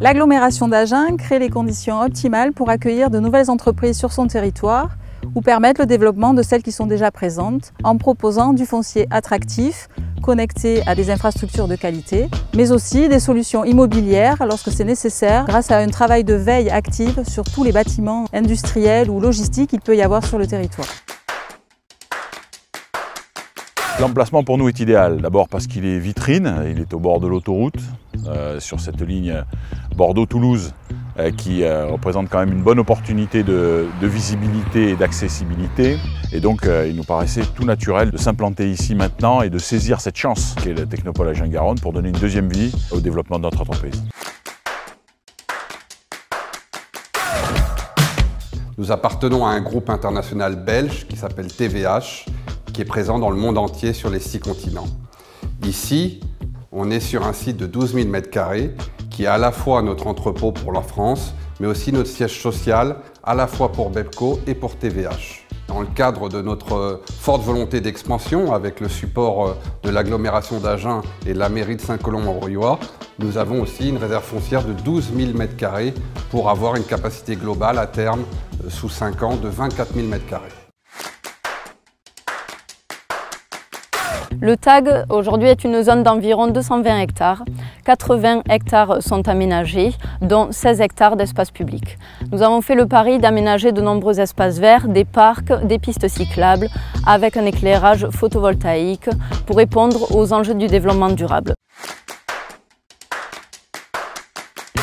L'agglomération d'Agen crée les conditions optimales pour accueillir de nouvelles entreprises sur son territoire ou permettre le développement de celles qui sont déjà présentes en proposant du foncier attractif, connecté à des infrastructures de qualité, mais aussi des solutions immobilières lorsque c'est nécessaire grâce à un travail de veille active sur tous les bâtiments industriels ou logistiques qu'il peut y avoir sur le territoire. L'emplacement pour nous est idéal, d'abord parce qu'il est vitrine, il est au bord de l'autoroute, sur cette ligne Bordeaux-Toulouse qui représente quand même une bonne opportunité de visibilité et d'accessibilité. Et donc il nous paraissait tout naturel de s'implanter ici maintenant et de saisir cette chance qu'est le Technopole Agen-Garonne pour donner une deuxième vie au développement de notre entreprise. Nous appartenons à un groupe international belge qui s'appelle TVH, qui est présent dans le monde entier sur les 6 continents. Ici, on est sur un site de 12 000 m² qui est à la fois notre entrepôt pour la France, mais aussi notre siège social, à la fois pour Bepco et pour TVH. Dans le cadre de notre forte volonté d'expansion, avec le support de l'agglomération d'Agen et de la mairie de Saint-Colomb-en-Royois, nous avons aussi une réserve foncière de 12 000 m² pour avoir une capacité globale à terme, sous 5 ans, de 24 000 m². Le TAG aujourd'hui est une zone d'environ 220 hectares. 80 hectares sont aménagés, dont 16 hectares d'espace public. Nous avons fait le pari d'aménager de nombreux espaces verts, des parcs, des pistes cyclables, avec un éclairage photovoltaïque pour répondre aux enjeux du développement durable.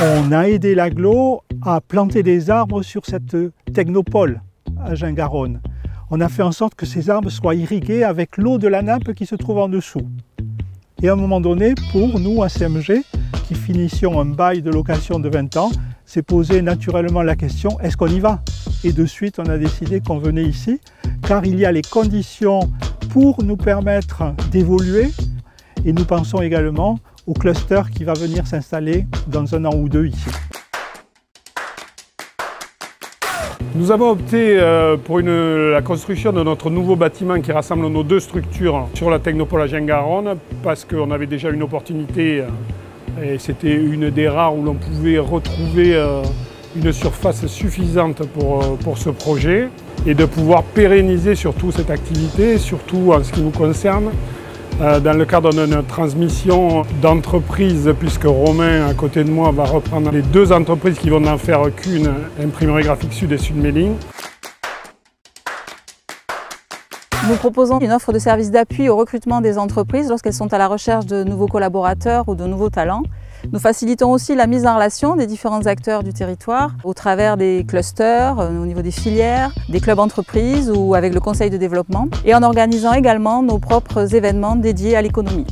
On a aidé l'agglo à planter des arbres sur cette technopole à Agen-Garonne. On a fait en sorte que ces arbres soient irrigués avec l'eau de la nappe qui se trouve en dessous. Et à un moment donné, pour nous, à CMG, qui finissions un bail de location de 20 ans, s'est posé naturellement la question, est-ce qu'on y va? Et de suite, on a décidé qu'on venait ici, car il y a les conditions pour nous permettre d'évoluer. Et nous pensons également au cluster qui va venir s'installer dans 1 an ou 2 ici. Nous avons opté pour la construction de notre nouveau bâtiment qui rassemble nos 2 structures sur la Technopole Agen-Garonne parce qu'on avait déjà une opportunité et c'était une des rares où l'on pouvait retrouver une surface suffisante pour ce projet et de pouvoir pérenniser surtout cette activité, surtout en ce qui nous concerne. Dans le cadre d'une transmission d'entreprise, puisque Romain, à côté de moi, va reprendre les 2 entreprises qui vont n'en faire qu'une, Imprimerie Graphique Sud et Sud-Mailing. Nous proposons une offre de services d'appui au recrutement des entreprises lorsqu'elles sont à la recherche de nouveaux collaborateurs ou de nouveaux talents. Nous facilitons aussi la mise en relation des différents acteurs du territoire au travers des clusters, au niveau des filières, des clubs entreprises ou avec le conseil de développement et en organisant également nos propres événements dédiés à l'économie.